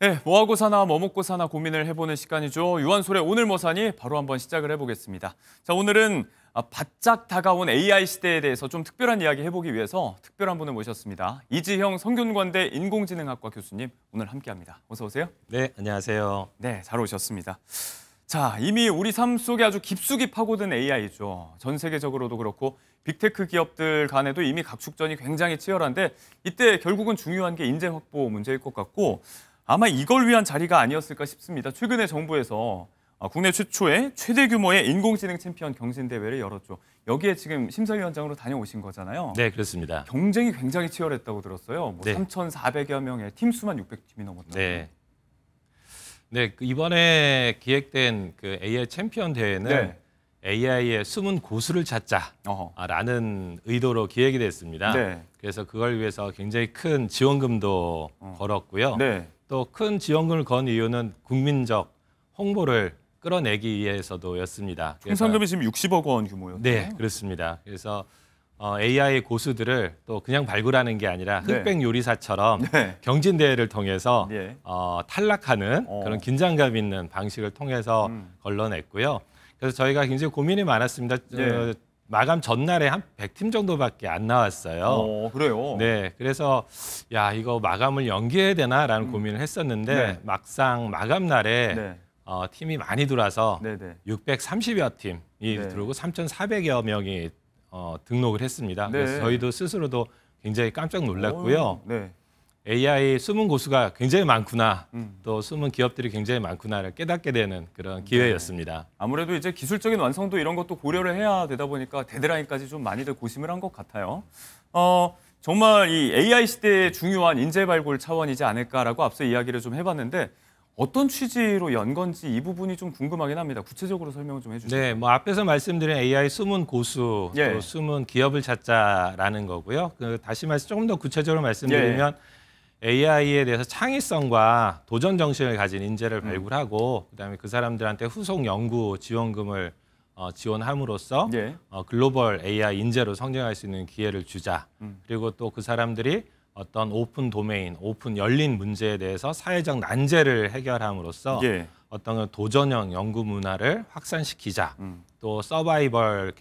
네, 뭐하고 사나 뭐 먹고 사나 고민을 해보는 시간이죠. 유한솔의 오늘 뭐 사니 바로 한번 시작을 해보겠습니다. 자, 오늘은 바짝 다가온 AI 시대에 대해서 좀 특별한 이야기 해보기 위해서 특별한 분을 모셨습니다. 이지형 성균관대 인공지능학과 교수님 오늘 함께합니다. 어서 오세요. 네, 안녕하세요. 네, 잘 오셨습니다. 자, 이미 우리 삶 속에 아주 깊숙이 파고든 AI죠. 전 세계적으로도 그렇고 빅테크 기업들 간에도 이미 각축전이 굉장히 치열한데 이때 결국은 중요한 게 인재 확보 문제일 것 같고 아마 이걸 위한 자리가 아니었을까 싶습니다. 최근에 정부에서 국내 최초의 최대 규모의 인공지능 챔피언 경진대회를 열었죠. 여기에 지금 심사위원장으로 다녀오신 거잖아요. 네, 그렇습니다. 경쟁이 굉장히 치열했다고 들었어요. 뭐 네. 3,400여 명의 팀 수만 600팀이 넘었다고. 네. 네, 이번에 기획된 그 AI 챔피언 대회는 네. AI의 숨은 고수를 찾자라는 의도로 기획이 됐습니다. 네. 그래서 그걸 위해서 굉장히 큰 지원금도 걸었고요. 네. 또 큰 지원금을 건 이유는 국민적 홍보를 끌어내기 위해서도였습니다. 총 상금이 지금 60억 원 규모였죠. 네, 그렇습니다. 그래서 AI 고수들을 또 그냥 발굴하는 게 아니라 네. 흑백 요리사처럼 네. 경진대회를 통해서 네. 탈락하는 그런 긴장감 있는 방식을 통해서 걸러냈고요. 그래서 저희가 굉장히 고민이 많았습니다. 네. 마감 전날에 한 100팀 정도밖에 안 나왔어요. 그래요? 네, 그래서 야 이거 마감을 연기해야 되나라는 고민을 했었는데 네. 막상 마감 날에 네. 팀이 많이 들어와서 네, 네. 630여 팀이 네. 들어오고 3,400여 명이 등록을 했습니다. 네. 그래서 저희도 스스로도 굉장히 깜짝 놀랐고요. 네. AI 숨은 고수가 굉장히 많구나, 또 숨은 기업들이 굉장히 많구나를 깨닫게 되는 그런 기회였습니다. 아무래도 이제 기술적인 완성도 이런 것도 고려를 해야 되다 보니까 데드라인까지 좀 많이들 고심을 한 것 같아요. 정말 이 AI 시대의 중요한 인재 발굴 차원이지 않을까라고 앞서 이야기를 좀 해봤는데 어떤 취지로 연 건지 이 부분이 좀 궁금하긴 합니다. 구체적으로 설명 좀 해주세요. 네, 뭐 앞에서 말씀드린 AI 숨은 고수, 예. 또 숨은 기업을 찾자라는 거고요. 다시 말씀 조금 더 구체적으로 말씀드리면 AI에 대해서 창의성과 도전 정신을 가진 인재를 발굴하고 그다음에 그 사람들한테 후속 연구 지원금을 지원함으로써 예. 글로벌 AI 인재로 성장할 수 있는 기회를 주자. 그리고 또 그 사람들이 어떤 오픈 도메인, 오픈 열린 문제에 대해서 사회적 난제를 해결함으로써 예. 어떤 도전형 연구 문화를 확산시키자. 또 서바이벌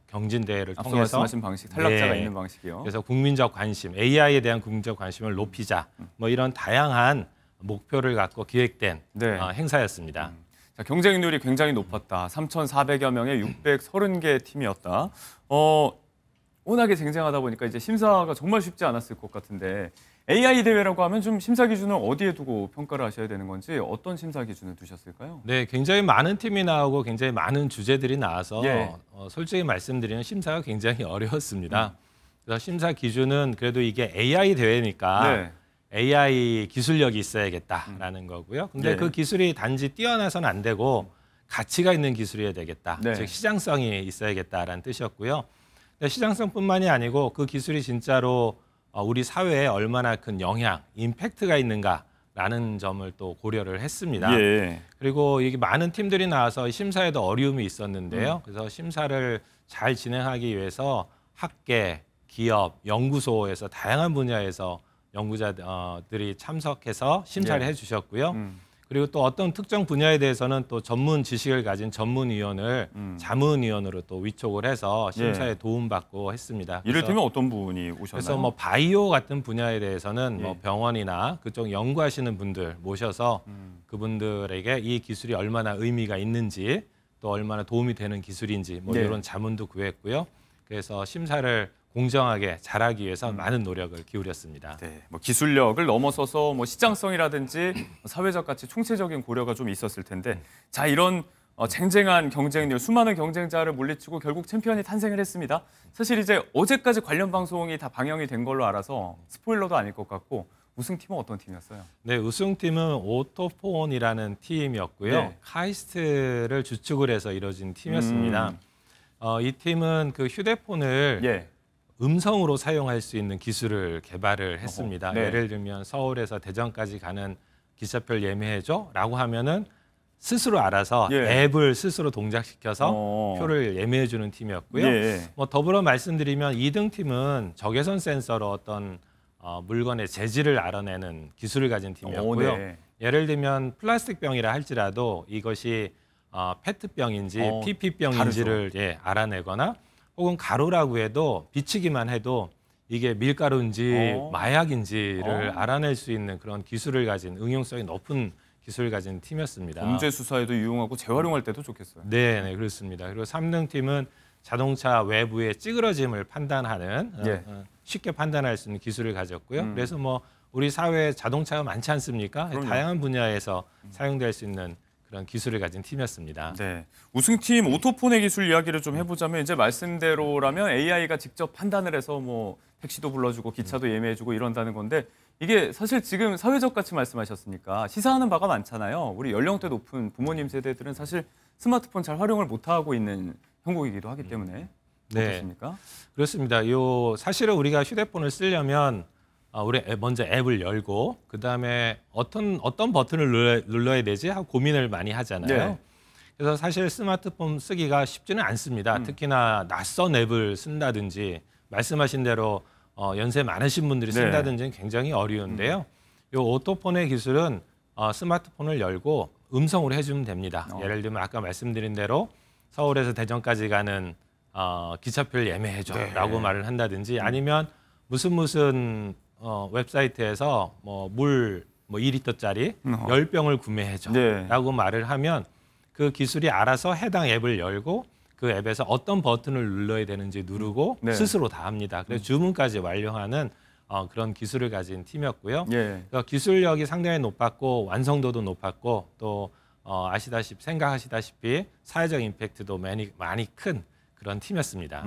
경진대회를 앞서 통해서 말씀하신 방식, 탈락자가 네. 있는 방식이요. 그래서 국민적 관심, AI에 대한 국민적 관심을 높이자. 뭐 이런 다양한 목표를 갖고 기획된 네. 행사였습니다. 자, 경쟁률이 굉장히 높았다. 3,400여 명의 630개 팀이었다. 워낙에 쟁쟁하다 보니까 이제 심사가 정말 쉽지 않았을 것 같은데 AI 대회라고 하면 좀 심사 기준을 어디에 두고 평가를 하셔야 되는 건지 어떤 심사 기준을 두셨을까요? 네, 굉장히 많은 팀이 나오고 굉장히 많은 주제들이 나와서 예. 솔직히 말씀드리면 심사가 굉장히 어려웠습니다. 그래서 심사 기준은 그래도 이게 AI 대회니까 네. AI 기술력이 있어야겠다라는 거고요. 근데 네. 그 기술이 단지 뛰어나서는 안 되고 가치가 있는 기술이어야 되겠다. 네. 즉 시장성이 있어야겠다라는 뜻이었고요. 근데 시장성뿐만이 아니고 그 기술이 진짜로 우리 사회에 얼마나 큰 영향, 임팩트가 있는가라는 점을 또 고려를 했습니다. 예. 그리고 이게 많은 팀들이 나와서 심사에도 어려움이 있었는데요. 그래서 심사를 잘 진행하기 위해서 학계, 기업, 연구소에서 다양한 분야에서 연구자들이 참석해서 심사를 예. 해주셨고요. 그리고 또 어떤 특정 분야에 대해서는 또 전문 지식을 가진 전문위원을 자문위원으로 또 위촉을 해서 심사에 예. 도움받고 했습니다. 이를테면 어떤 분이 오셨나요? 그래서 뭐 바이오 같은 분야에 대해서는 예. 뭐 병원이나 그쪽 연구하시는 분들 모셔서 그분들에게 이 기술이 얼마나 의미가 있는지 또 얼마나 도움이 되는 기술인지 뭐 네. 이런 자문도 구했고요. 그래서 심사를 공정하게 잘하기 위해서 많은 노력을 기울였습니다. 네, 뭐 기술력을 넘어서서 뭐 시장성이라든지 사회적 가치, 총체적인 고려가 좀 있었을 텐데, 자 이런 쟁쟁한 경쟁률, 수많은 경쟁자를 물리치고 결국 챔피언이 탄생을 했습니다. 사실 이제 어제까지 관련 방송이 다 방영이 된 걸로 알아서 스포일러도 아닐 것 같고 우승팀은 어떤 팀이었어요? 네, 우승팀은 오토폰이라는 팀이었고요. 네. 카이스트를 주축을 해서 이루어진 팀이었습니다. 이 팀은 그 휴대폰을 예. 음성으로 사용할 수 있는 기술을 개발을 했습니다. 네. 예를 들면 서울에서 대전까지 가는 기차표를 예매해줘라고 하면은 스스로 알아서 예. 앱을 스스로 동작시켜서 표를 예매해주는 팀이었고요. 예. 뭐 더불어 말씀드리면 2등 팀은 적외선 센서로 어떤 물건의 재질을 알아내는 기술을 가진 팀이었고요. 네. 예를 들면 플라스틱 병이라 할지라도 이것이 페트병인지 PP병인지를 알아내거나 혹은 가루라고 해도 비치기만 해도 이게 밀가루인지 마약인지를 알아낼 수 있는 그런 기술을 가진 응용성이 높은 기술을 가진 팀이었습니다. 범죄 수사에도 유용하고 재활용할 때도 좋겠어요. 네, 그렇습니다. 그리고 3등 팀은 자동차 외부의 찌그러짐을 판단하는 쉽게 판단할 수 있는 기술을 가졌고요. 그래서 뭐 우리 사회에 자동차가 많지 않습니까? 그럼요. 다양한 분야에서 사용될 수 있는 그런 기술을 가진 팀이었습니다. 네. 우승팀 오토폰의 기술 이야기를 좀 해보자면 이제 말씀대로라면 AI가 직접 판단을 해서 뭐 택시도 불러주고 기차도 예매해주고 이런다는 건데 이게 사실 지금 사회적 가치 말씀하셨으니까 시사하는 바가 많잖아요. 우리 연령대 높은 부모님 세대들은 사실 스마트폰 잘 활용을 못하고 있는 형국이기도 하기 때문에 어떻습니까? 그렇습니다. 사실은 우리가 휴대폰을 쓰려면 우리 먼저 앱을 열고 그다음에 어떤 버튼을 눌러야 되지 하고 고민을 많이 하잖아요. 네. 그래서 사실 스마트폰 쓰기가 쉽지는 않습니다. 특히나 낯선 앱을 쓴다든지 말씀하신 대로 연세 많으신 분들이 쓴다든지는 굉장히 어려운데요. 이 오토폰의 기술은 스마트폰을 열고 음성으로 해주면 됩니다. 예를 들면 아까 말씀드린 대로 서울에서 대전까지 가는 기차표를 예매해줘라고 말을 한다든지 아니면 무슨 웹사이트에서 물 2리터짜리 10병을 구매해줘라고 말을 하면 그 기술이 알아서 해당 앱을 열고 그 앱에서 어떤 버튼을 눌러야 되는지 누르고 스스로 다 합니다. 그래서 주문까지 완료하는 그런 기술을 가진 팀이었고요. 그래서 기술력이 상당히 높았고 완성도도 높았고 또 생각하시다시피 사회적 임팩트도 많이 큰 그런 팀이었습니다.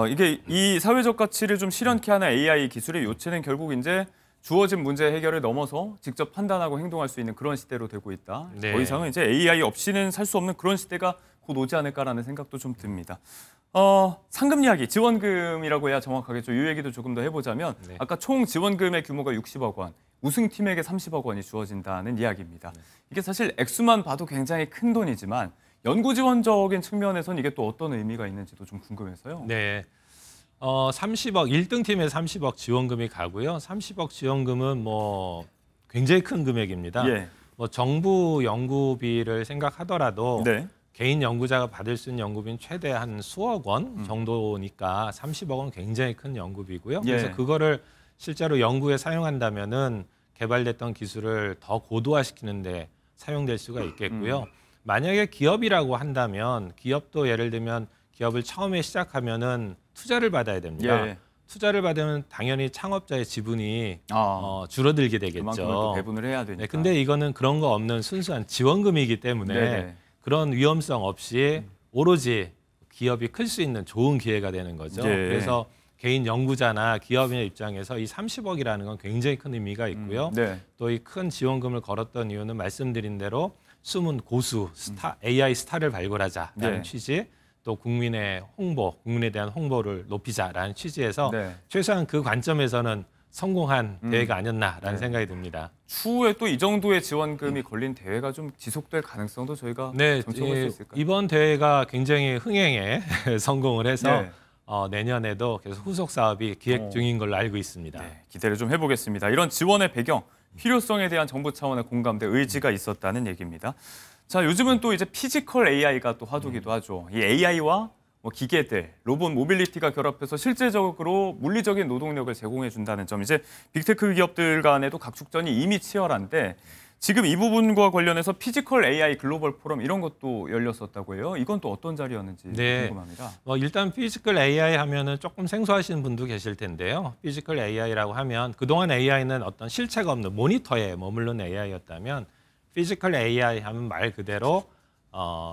이게 이 사회적 가치를 좀 실현케 하는 AI 기술의 요체는 결국 이제 주어진 문제 해결을 넘어서 직접 판단하고 행동할 수 있는 그런 시대로 되고 있다. 네. 더 이상은 이제 AI 없이는 살 수 없는 그런 시대가 곧 오지 않을까라는 생각도 좀 듭니다. 상금 이야기, 지원금이라고 해야 정확하겠죠. 이 얘기도 조금 더 해보자면 아까 총 지원금의 규모가 60억 원, 우승팀에게 30억 원이 주어진다는 이야기입니다. 이게 사실 액수만 봐도 굉장히 큰 돈이지만 연구 지원적인 측면에서는 이게 또 어떤 의미가 있는지도 좀 궁금해서요. 네. 30억, 1등 팀에 30억 지원금이 가고요. 30억 지원금은 굉장히 큰 금액입니다. 정부 연구비를 생각하더라도 개인 연구자가 받을 수 있는 연구비는 최대 한 수억 원 정도니까 30억은 굉장히 큰 연구비고요. 그래서 그거를 실제로 연구에 사용한다면은 개발됐던 기술을 더 고도화시키는 데 사용될 수가 있겠고요. 만약에 기업이라고 한다면 기업도 예를 들면 기업을 처음에 시작하면은 투자를 받아야 됩니다. 투자를 받으면 당연히 창업자의 지분이 줄어들게 되겠죠. 그만큼을 또 배분을 해야 되니까. 근데 이거는 그런 거 없는 순수한 지원금이기 때문에 그런 위험성 없이 오로지 기업이 클 수 있는 좋은 기회가 되는 거죠. 그래서 개인 연구자나 기업인의 입장에서 이 30억이라는 건 굉장히 큰 의미가 있고요. 또 이 큰 지원금을 걸었던 이유는 말씀드린 대로 숨은 고수, AI 스타를 발굴하자라는 취지, 또 국민의 홍보, 국민에 대한 홍보를 높이자라는 취지에서 최소한 그 관점에서는 성공한 대회가 아니었나라는 생각이 듭니다. 추후에 또 이 정도의 지원금이 걸린 대회가 좀 지속될 가능성도 저희가 점쳐볼 수 있을까요? 이번 대회가 굉장히 흥행에 성공을 해서 내년에도 계속 후속 사업이 기획 중인 걸로 알고 있습니다. 기대를 좀 해보겠습니다. 이런 지원의 배경, 필요성에 대한 정부 차원의 공감대, 의지가 있었다는 얘기입니다. 자, 요즘은 또 이제 피지컬 AI가 또 화두기도 하죠. 이 AI와 기계들, 로봇 모빌리티가 결합해서 실제적으로 물리적인 노동력을 제공해 준다는 점. 이제 빅테크 기업들 간에도 각축전이 이미 치열한데 지금 이 부분과 관련해서 피지컬 AI 글로벌 포럼 이런 것도 열렸었다고 해요. 이건 또 어떤 자리였는지 궁금합니다. 일단 피지컬 AI 하면은 조금 생소하신 분도 계실 텐데요. 피지컬 AI라고 하면 그동안 AI는 어떤 실체가 없는 모니터에 머무른 AI였다면 피지컬 AI 하면 말 그대로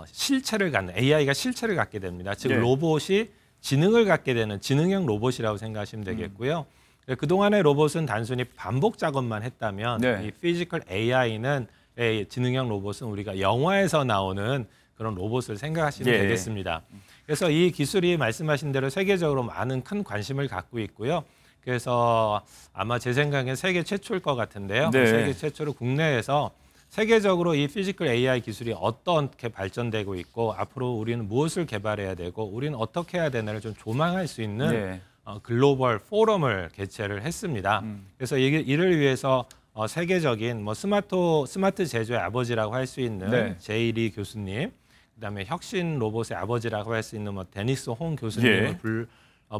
실체를 갖는 AI가 실체를 갖게 됩니다. 즉 로봇이 지능을 갖게 되는 지능형 로봇이라고 생각하시면 되겠고요. 그동안의 로봇은 단순히 반복 작업만 했다면 이 피지컬 AI는 지능형 로봇은 우리가 영화에서 나오는 그런 로봇을 생각하시면 되겠습니다. 그래서 이 기술이 말씀하신 대로 세계적으로 많은 큰 관심을 갖고 있고요. 그래서 아마 제 생각엔 세계 최초일 것 같은데요. 세계 최초로 국내에서 세계적으로 이 피지컬 AI 기술이 어떻게 발전되고 있고 앞으로 우리는 무엇을 개발해야 되고 우리는 어떻게 해야 되나를 좀 조망할 수 있는 글로벌 포럼을 개최를 했습니다. 그래서 이를 위해서 세계적인 뭐 스마트 제조의 아버지라고 할 수 있는 네. 제이리 교수님, 그다음에 혁신 로봇의 아버지라고 할 수 있는 뭐 데니스 홍 교수님을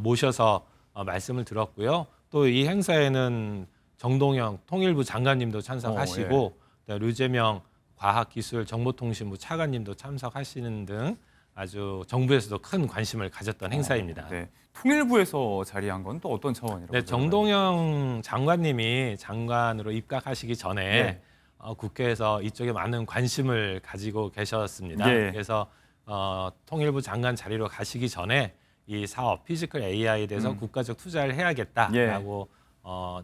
모셔서 말씀을 들었고요. 또 이 행사에는 정동영 통일부 장관님도 참석하시고 류재명 과학기술정보통신부 차관님도 참석하시는 등 아주 정부에서도 큰 관심을 가졌던 행사입니다. 네. 통일부에서 자리한 건 또 어떤 차원이라고? 네, 정동영 장관님이 장관으로 입각하시기 전에 국회에서 이쪽에 많은 관심을 가지고 계셨습니다. 그래서 통일부 장관 자리로 가시기 전에 이 사업 피지컬 AI에 대해서 국가적 투자를 해야겠다라고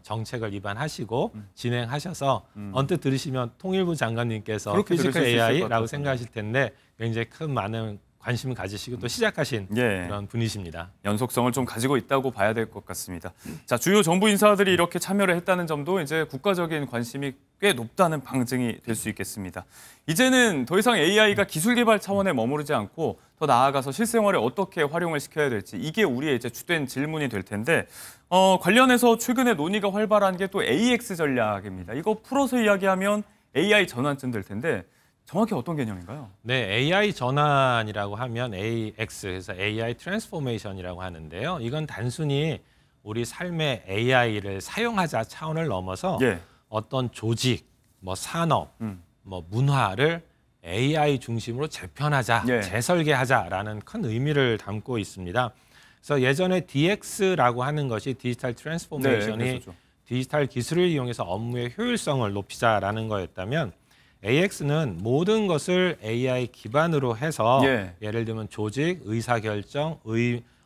정책을 입안하시고 진행하셔서 언뜻 들으시면 통일부 장관님께서 피지컬 AI라고 생각하실 텐데 굉장히 많은 관심을 가지시고 또 시작하신 그런 분이십니다. 연속성을 좀 가지고 있다고 봐야 될 것 같습니다. 자, 주요 정부 인사들이 이렇게 참여를 했다는 점도 이제 국가적인 관심이 꽤 높다는 방증이 될 수 있겠습니다. 이제는 더 이상 AI가 기술 개발 차원에 머무르지 않고 더 나아가서 실생활에 어떻게 활용을 시켜야 될지 이게 우리의 이제 주된 질문이 될 텐데 관련해서 최근에 논의가 활발한 게 또 AX 전략입니다. 이거 풀어서 이야기하면 AI 전환쯤 될 텐데 정확히 어떤 개념인가요? 네, AI 전환이라고 하면 AX, 그래서 AI 트랜스포메이션이라고 하는데요. 이건 단순히 우리 삶의 AI를 사용하자 차원을 넘어서 어떤 조직, 뭐 산업, 뭐 문화를 AI 중심으로 재편하자, 재설계하자라는 큰 의미를 담고 있습니다. 그래서 예전에 DX라고 하는 것이 디지털 트랜스포메이션이 디지털 기술을 이용해서 업무의 효율성을 높이자라는 거였다면 AX는 모든 것을 AI 기반으로 해서 예를 들면 조직, 의사결정,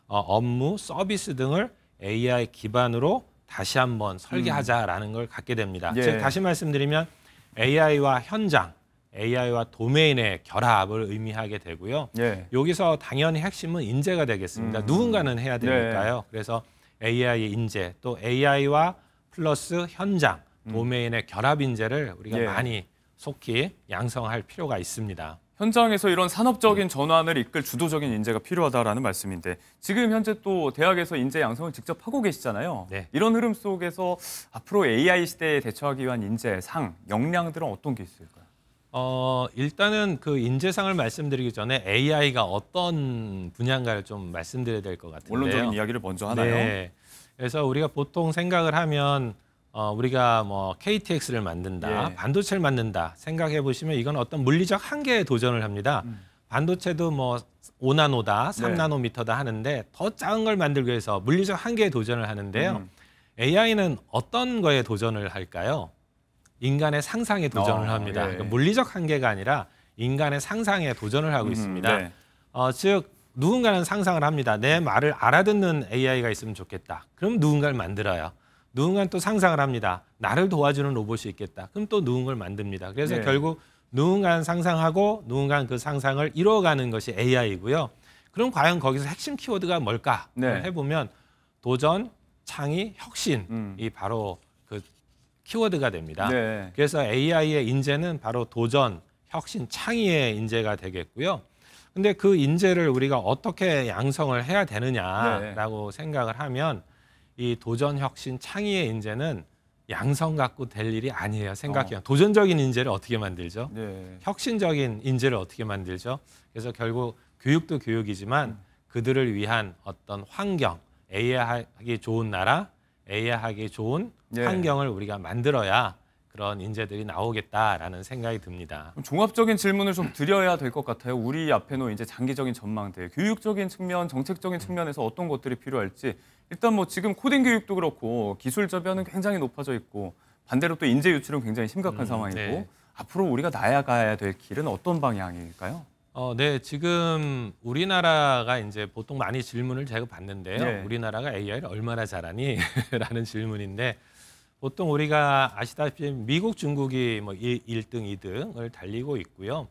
업무, 서비스 등을 AI 기반으로 다시 한번 설계하자라는 걸 갖게 됩니다. 즉 다시 말씀드리면 AI와 현장, AI와 도메인의 결합을 의미하게 되고요. 여기서 당연히 핵심은 인재가 되겠습니다. 누군가는 해야 되니까요. 그래서 AI의 인재, 또 AI와 플러스 현장, 도메인의 결합 인재를 우리가 많이 속히 양성할 필요가 있습니다. 현장에서 이런 산업적인 전환을 이끌 주도적인 인재가 필요하다라는 말씀인데 지금 현재 또 대학에서 인재 양성을 직접 하고 계시잖아요. 이런 흐름 속에서 앞으로 AI 시대에 대처하기 위한 인재, 상, 역량들은 어떤 게 있을까요? 일단은 그 인재상을 말씀드리기 전에 AI가 어떤 분야인가를 좀 말씀드려야 될 것 같은데요. 원론적인 이야기를 먼저 하나요? 네. 그래서 우리가 보통 생각을 하면 우리가 뭐 KTX를 만든다, 반도체를 만든다 생각해 보시면 이건 어떤 물리적 한계에 도전을 합니다. 반도체도 뭐 5나노다, 3나노미터다 하는데 더 작은 걸 만들기 위해서 물리적 한계에 도전을 하는데요. AI는 어떤 거에 도전을 할까요? 인간의 상상에 도전을 합니다. 그러니까 물리적 한계가 아니라 인간의 상상에 도전을 하고 있습니다. 즉 누군가는 상상을 합니다. 내 말을 알아듣는 AI가 있으면 좋겠다. 그럼 누군가를 만들어요. 누군가는 또 상상을 합니다. 나를 도와주는 로봇이 있겠다. 그럼 또 누군가를 만듭니다. 그래서 결국 누군가는 상상하고 누군가는 그 상상을 이루어가는 것이 AI이고요. 그럼 과연 거기서 핵심 키워드가 뭘까 해보면 도전, 창의, 혁신이 바로 그 키워드가 됩니다. 그래서 AI의 인재는 바로 도전, 혁신, 창의의 인재가 되겠고요. 근데 그 인재를 우리가 어떻게 양성을 해야 되느냐라고 생각을 하면 이 도전, 혁신, 창의의 인재는 양성 갖고 될 일이 아니에요. 생각해요. 도전적인 인재를 어떻게 만들죠? 혁신적인 인재를 어떻게 만들죠? 그래서 결국 교육도 교육이지만 그들을 위한 어떤 환경, AI하기 좋은 나라, AI하기 좋은 환경을 우리가 만들어야 그런 인재들이 나오겠다라는 생각이 듭니다. 종합적인 질문을 좀 드려야 될 것 같아요. 우리 앞에 놓인 이제 장기적인 전망들, 교육적인 측면, 정책적인 측면에서 어떤 것들이 필요할지. 일단 뭐 지금 코딩 교육도 그렇고 기술 저변은 굉장히 높아져 있고 반대로 또 인재 유출은 굉장히 심각한 상황이고 앞으로 우리가 나아가야 될 길은 어떤 방향일까요? 네, 지금 우리나라가 이제 보통 많이 질문을 제가 받는데요. 우리나라가 AI를 얼마나 잘하니? 라는 질문인데 보통 우리가 아시다시피 미국, 중국이 뭐 1등, 2등을 달리고 있고요.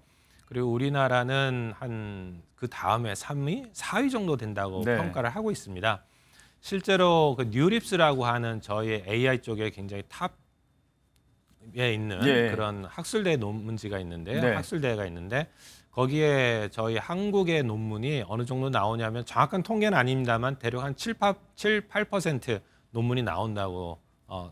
그리고 우리나라는 한 그 다음에 3위, 4위 정도 된다고 평가를 하고 있습니다. 실제로 그 뉴립스라고 하는 저희 AI 쪽에 굉장히 탑에 있는 그런 학술대 논문지가 있는데요. 학술대가 있는데 거기에 저희 한국의 논문이 어느 정도 나오냐면 정확한 통계는 아닙니다만 대략 한 7, 8% 논문이 나온다고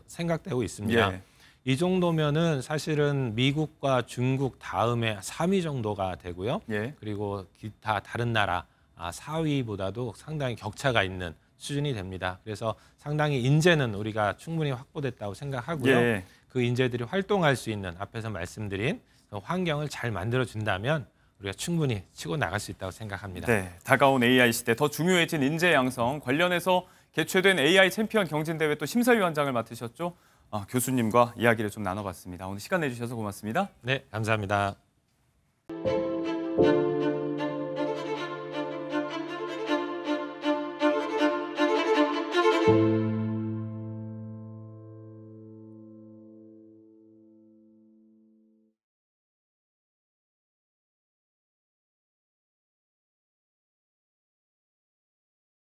생각되고 있습니다. 예. 이 정도면은 사실은 미국과 중국 다음에 3위 정도가 되고요. 예. 그리고 기타 다른 나라 4위보다도 상당히 격차가 있는 수준이 됩니다. 그래서 상당히 인재는 우리가 충분히 확보됐다고 생각하고요. 예. 그 인재들이 활동할 수 있는 앞에서 말씀드린 그 환경을 잘 만들어준다면 우리가 충분히 치고 나갈 수 있다고 생각합니다. 네, 다가온 AI 시대 더 중요해진 인재 양성 관련해서 개최된 AI 챔피언 경진대회 또 심사위원장을 맡으셨죠. 교수님과 이야기를 좀 나눠봤습니다. 오늘 시간 내주셔서 고맙습니다. 네, 감사합니다.